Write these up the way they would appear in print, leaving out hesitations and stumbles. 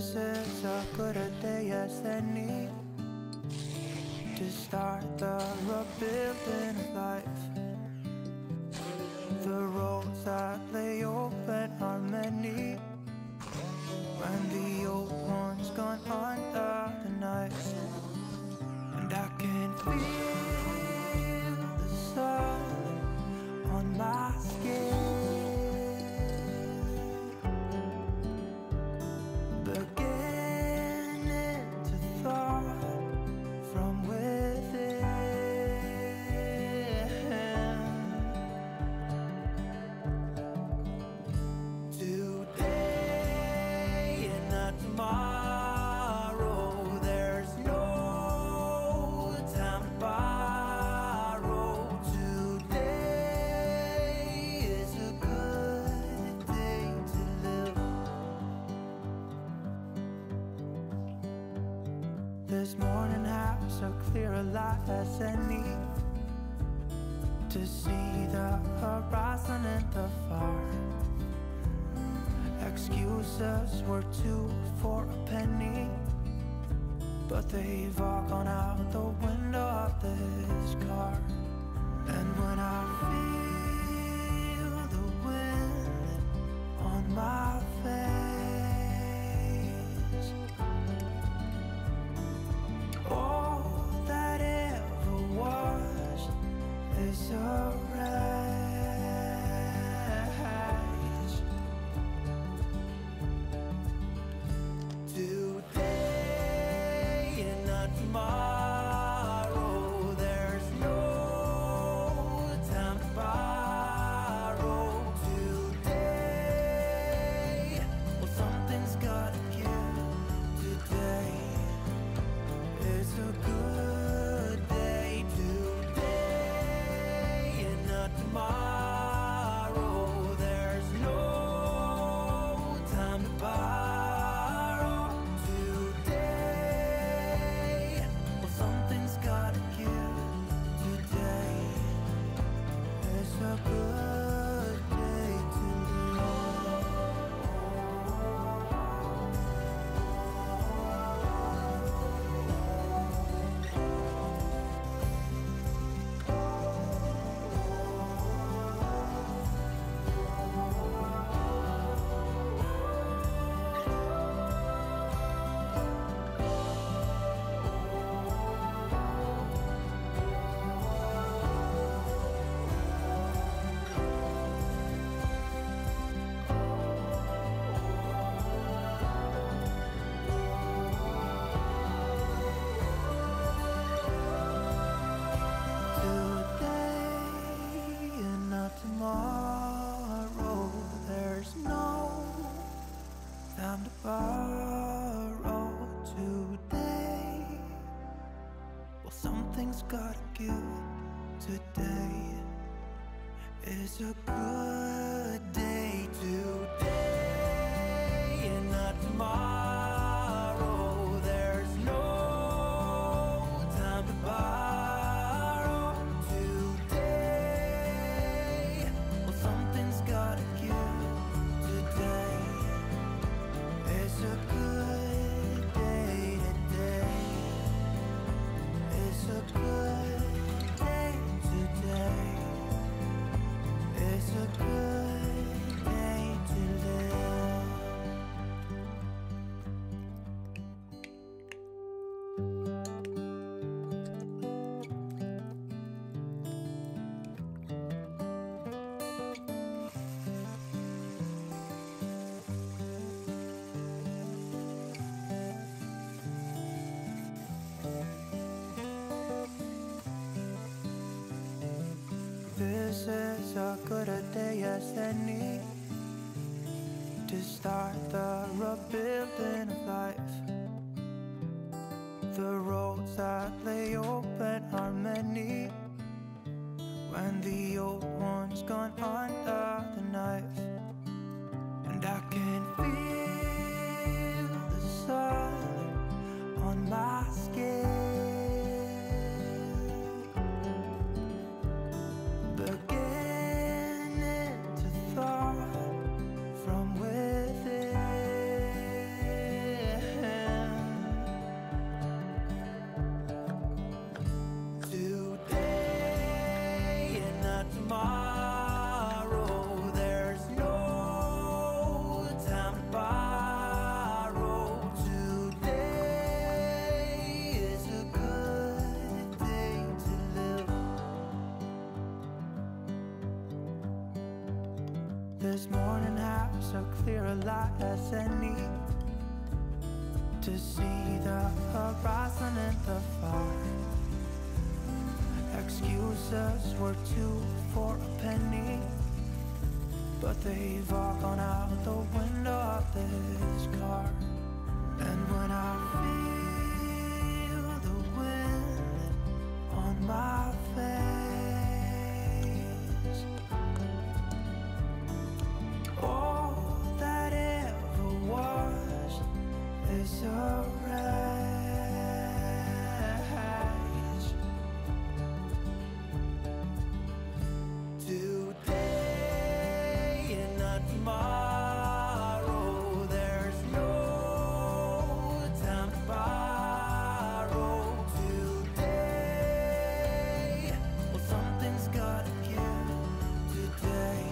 This is a good a day as any to start the rebuilding of life. The roads that lay open are many when the old one's gone under the knife. And I can feel the sun on my skin, beginning to thaw from within. Today and not tomorrow, there's no time to borrow. Today is a good day to live. This morning has a clearer light as any to see the horizon and the far. Excuses were two for a penny, but they've all gone out the window of this car. And when I feel the wind on my face, all that ever was is a wreck. Today and not tomorrow, there's no time to borrow. Today, well, something's gotta give. Today is a good day. Today and not tomorrow, there's no time to borrow. A good day to tomorrow, there's no time to borrow. Today, well, something's gotta give. Today is a good day. Today and not tomorrow, there's no time to borrow. This is a good a day as any to start the rebuilding of life. The roads that lay open are many when the old one's gone under the knife. And I can feel the sun on my skin, beginning to thaw from within. This morning has a clearer light as any, to see the horizon and the far. Excuses were two for a penny, but they've all gone out the window of this car. And when I feel the wind on my face, all that ever was is a rage. Today and not tomorrow, there's no time to borrow. Today, well, something's gotta give. Today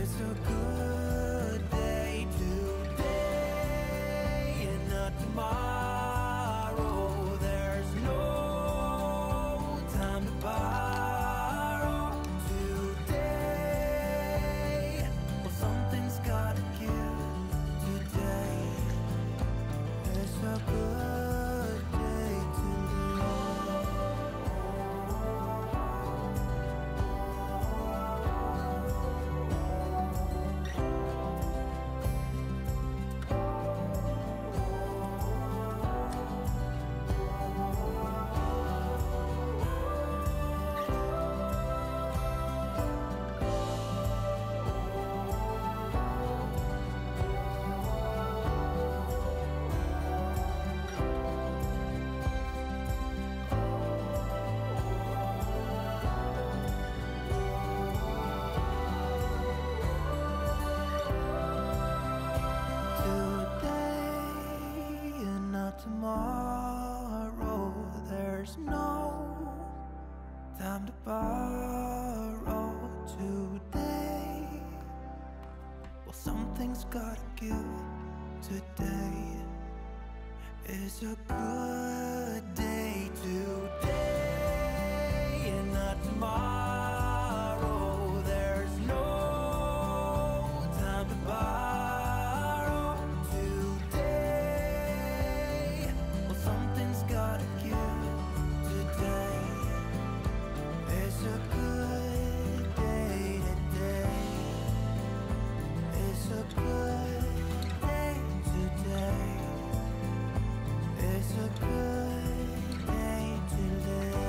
is a good day. Today and not tomorrow, there's no time to borrow. Today, well, something's gotta give. Today is a good day to today and not tomorrow, there's no time to borrow. Today, well, something's gotta give. Today is a good